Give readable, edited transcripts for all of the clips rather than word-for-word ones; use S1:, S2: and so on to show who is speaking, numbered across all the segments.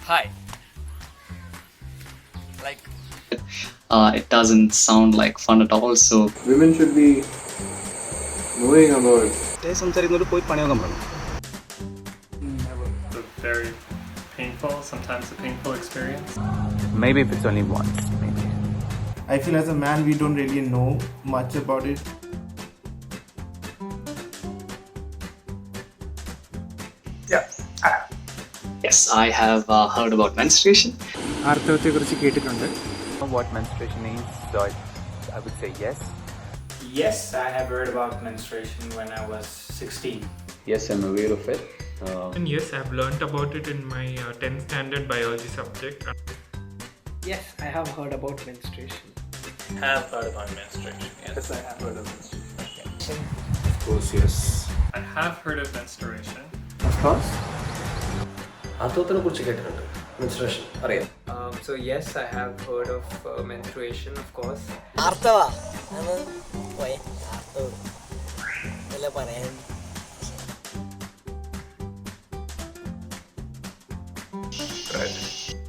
S1: Hi. Like,
S2: it doesn't sound like fun at all. So
S3: women should be knowing about.
S4: A very painful, sometimes a painful experience.
S5: Maybe if it's only once, maybe.
S6: I feel as a man we don't really know much about it.
S7: Yeah.
S2: yes, I have heard about menstruation.
S5: What menstruation is, so I would say yes.
S1: yes, I have heard about menstruation when I was 16.
S3: Yes, I'm aware of it.
S8: And yes, I've learnt about it in my 10th standard biology subject.
S9: Yes, I have heard about menstruation.
S4: Have heard about menstruation.
S3: Yes, I have heard of menstruation.
S6: Of course, yes.
S4: I have heard of menstruation.
S6: Of course.
S1: Menstruation.
S9: So yes, I have heard of menstruation, of course.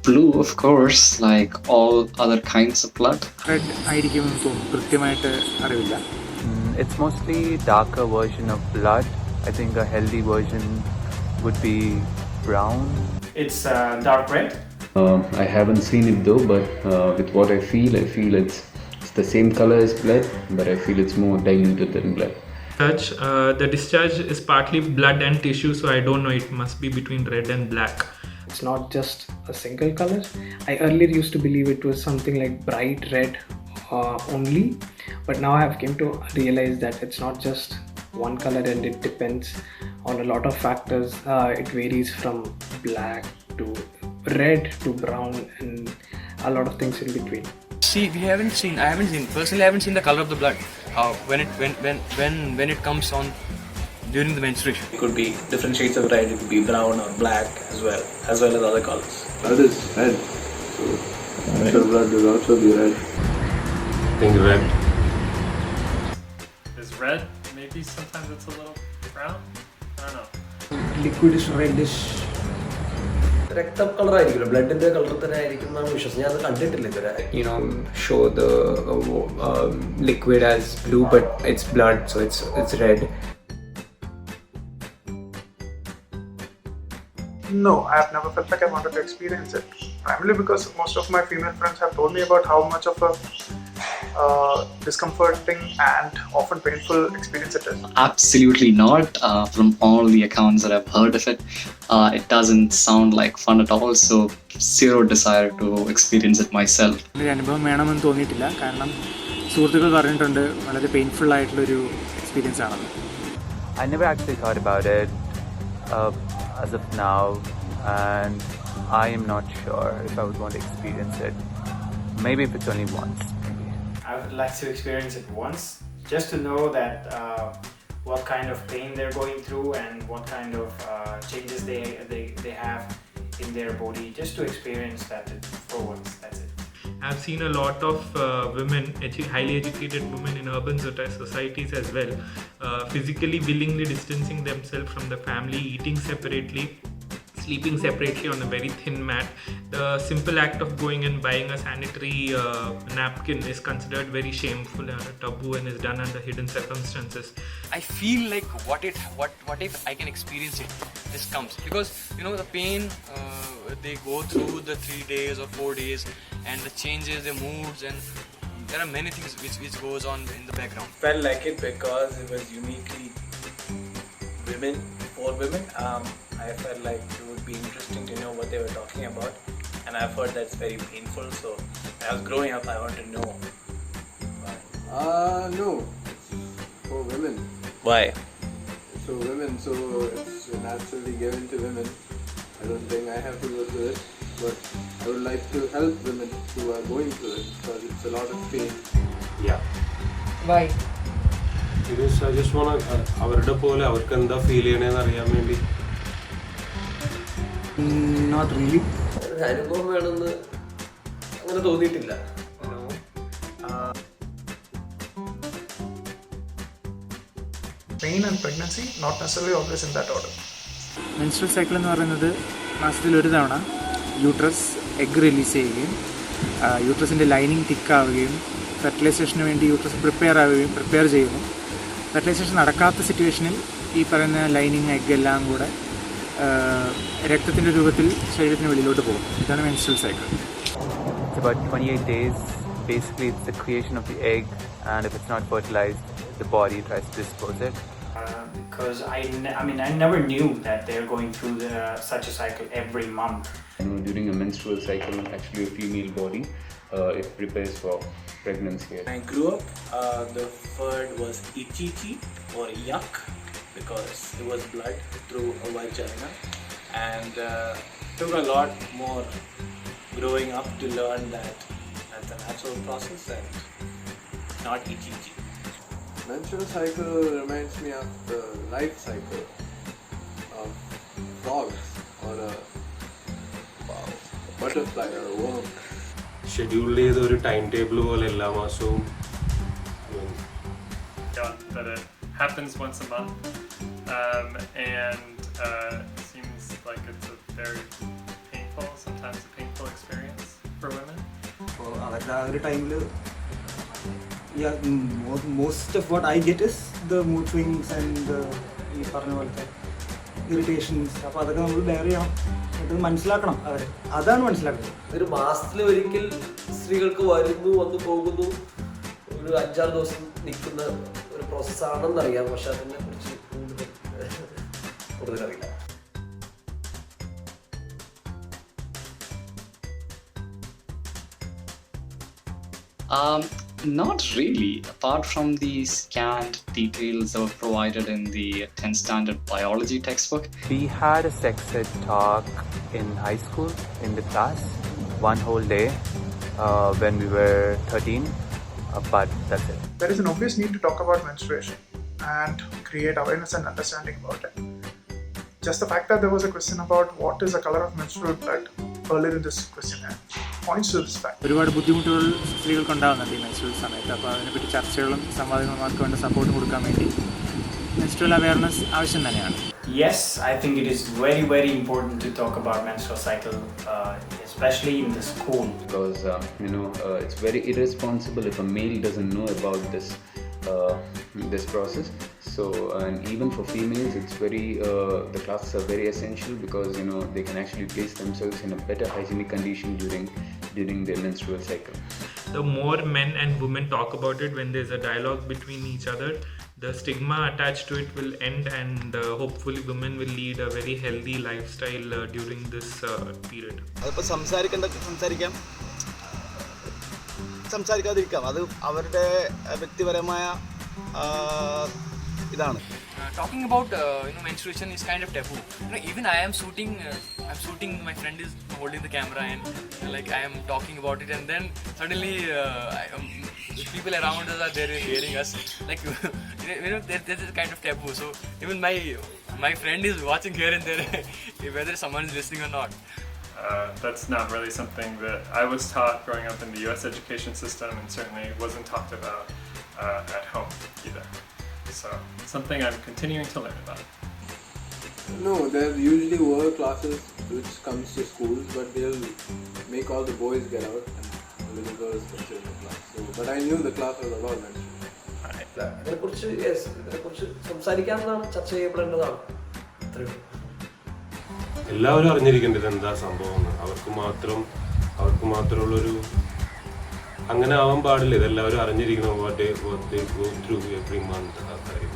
S2: Blue, of course, like all other kinds of blood.
S5: It's mostly darker version of blood. I think a healthy version would be brown.
S1: It's dark red.
S3: I haven't seen it though, but with what I feel it's the same color as blood, but I feel it's more diluted than blood.
S8: The discharge is partly blood and tissue, so I don't know, it must be between red and black.
S9: It's not just a single color. I earlier used to believe it was something like bright red only, but now I have came to realize that it's not just one color and it depends on a lot of factors. It varies from black to red to brown and a lot of things in between.
S1: See, I haven't seen the color of the blood when it comes on during the menstruation.
S7: It could be different shades of red, it could be brown or black as well as other colors.
S3: Blood is red, so menstrual blood will also be red.
S10: I think red.
S4: Is red? Maybe sometimes it's a little brown? I don't know.
S6: Liquid is reddish.
S9: Show the liquid as blue, but it's blood, so it's red.
S7: No, I have never felt like I wanted to experience it. Primarily because most of my female friends have told me about how much of a discomforting and often painful experience it is.
S2: Absolutely not. From all the accounts that I've heard of it, it doesn't sound like fun at all. So zero desire to experience it myself.
S6: അനുഭവം വേണമെന്ന് തോന്നിയിട്ടില്ല, കാരണം സുഹൃത്തുക്കൾ പറഞ്ഞിട്ടുണ്ട് വളരെ painful ആയിട്ടുള്ളൊരു experience ആണെന്ന്.
S5: I never actually thought about it as of now, and I am not sure if I would want to experience it. Maybe if it's only once.
S1: I would like to experience it once, just to know that what kind of pain they're going through and what kind of changes they have in their body, just to experience that for once. That's it.
S8: I've seen a lot of women, highly educated women in urban societies as well, physically willingly distancing themselves from the family, eating separately, sleeping separately on a very thin mat. The simple act of going and buying a sanitary napkin is considered very shameful and a taboo and is done under hidden circumstances.
S1: I feel like what if I can experience it? This comes because the pain they go through the 3 days or 4 days and the changes, the moods, and there are many things which goes on in the background.
S7: Felt like it because it was uniquely for women. I felt like it would be interesting to know what they were talking about, and I've heard that's very painful. So when I was growing up, I wanted to know.
S3: No, for women.
S7: Why?
S3: So women, so it's naturally given to women. I don't think I have to go through it, but I would like to help women who are going through it because it's a lot of pain.
S7: Yeah.
S9: Why?
S10: Because I just want to അവരുടെ പോലെ അവർക്ക് എന്താ feel ചെയ്യണേന്ന് അറിയാൻ വേണ്ടി.
S6: Not really.
S1: അനുഭവം വേണമെന്ന് അങ്ങനെ തോന്നിയിട്ടില്ല.
S7: Pain and pregnancy, not necessarily always in that order.
S6: Menstrual cycle എന്ന് പറയുന്നത് മാസത്തിൽ ഒരു തവണ യൂട്രസ് എഗ് റിലീസ് ചെയ്യുകയും യൂട്രസിൻ്റെ ലൈനിങ് തിക്കാവുകയും ഫെർട്ടിലൈസേഷന് വേണ്ടി യൂട്രസ് പ്രിപ്പയർ ചെയ്യുന്നു. ഫെർട്ടിലൈസേഷൻ നടക്കാത്ത സിറ്റുവേഷനിൽ ഈ പറയുന്ന ലൈനിങ് എഗ് എല്ലാം കൂടെ രക്തത്തിൻ്റെ രൂപത്തിൽ ശരീരത്തിന് വെളിയിലോട്ട് പോകും. ഇതാണ് menstrual cycle.
S5: It's about 28 days. Basically, it's the creation of the egg, and if it's not fertilized, the body tries to dispose it.
S11: Because I never knew that they're going through such a cycle every month.
S12: During a menstrual cycle, actually a female body, it prepares for pregnancy.
S7: When I grew up, the word was ichichi or yuck because it was blood through a vagina, and took a lot more growing up to learn that that's a natural process and not ichichi.
S3: Menstrual cycle reminds me of the life cycle of frogs or a butterfly or a worm.
S10: Schedule ചെയ്ത ഒരു time table പോലെ എല്ലാ മാസവും
S4: that it happens once a month, and seems like it's a very sometimes a painful experience for women.
S13: അപ്പോൾ അവരുടെ ആ ഒരു ടൈമിൽ most of what I get is the mood swings and ഈ പറഞ്ഞ പോലത്തെ ഇറിറ്റേഷൻസ്. അപ്പോൾ അതൊക്കെ നമ്മൾ ബെയർ ചെയ്യണം, അത് മനസ്സിലാക്കണം. അവർ അതാണ് മനസ്സിലാക്കുന്നത്.
S14: ഒരു മാസത്തിൽ ഒരിക്കൽ സ്ത്രീകൾക്ക് വരുന്നു വന്നു പോകുന്നു, ഒരു 5-6 ദിവസം നിൽക്കുന്ന ഒരു പ്രോസസ്സാണെന്നറിയാം, പക്ഷെ അതിനെ കുറിച്ച് കൂടുതൽ അറിയില്ല.
S2: Not really, apart from the scant details that were provided in the 10th standard biology textbook.
S5: We had a sex ed talk in high school in the class, one whole day when we were 13, but that's it.
S15: There is an obvious need to talk about menstruation and create awareness and understanding about it. Just the fact that there was a question about what is the color of menstrual blood earlier in this questionnaire points to this fact.
S6: ഒരുപാട് ബുദ്ധിമുട്ടുകൾ സ്ത്രീകൾക്ക് ഉണ്ടാകുന്നുണ്ട് ഈ menstrual സമയത്ത്. അപ്പോൾ അതിനെപ്പറ്റി ചർച്ചകളും സംവാദങ്ങളും അവർക്ക് വേണ്ട സപ്പോർട്ട് കൊടുക്കാൻ വേണ്ടി മെൻസ്ട്രൽ അവയർനെസ് ആവശ്യം തന്നെയാണ്.
S11: Yes, I think it is very, very important to talk about menstrual cycle, especially in the school.
S12: Because it's very irresponsible if a male doesn't know about this process. So, and even for females, it's very the classes are very essential because they can actually place themselves in a better hygienic condition during their menstrual cycle.
S8: The more men and women talk about it, when there's a dialogue between each other, the stigma attached to it will end, and hopefully women will lead a very healthy lifestyle during this period.
S13: അതിപ്പോൾ സംസാരിക്കാതിരിക്കാം, അത് അവരുടെ വ്യക്തിപരമായ ഇതാണ്.
S1: Talking about menstruation is kind of taboo. Even I am shooting. My friend is holding the camera and I am talking about it, and then suddenly people around us are there hearing us. There's a kind of taboo. So even my friend is watching here and there whether someone is listening or not.
S4: That's not really something that I was taught growing up in the U.S. education system, and certainly wasn't talked about at home either. So something I'm continuing to learn about.
S3: No, there usually were classes which comes to schools, but they'll make all the boys get out and the little girls can sit in the class. So, but I knew the class was about menstruation.
S14: ഇതിനെക്കുറിച്ച് സംസാരിക്കാവുന്നതാണ്, ചർച്ച ചെയ്യപ്പെടേണ്ടതാണ്.
S10: എല്ലാവരും അറിഞ്ഞിരിക്കേണ്ടത് എന്താ സംഭവം. അവർക്ക് മാത്രമുള്ളൊരു അങ്ങനെ ആവാൻ പാടില്ല. ഇതെല്ലാവരും അറിഞ്ഞിരിക്കണം. what they go through every month. ആ കാര്യം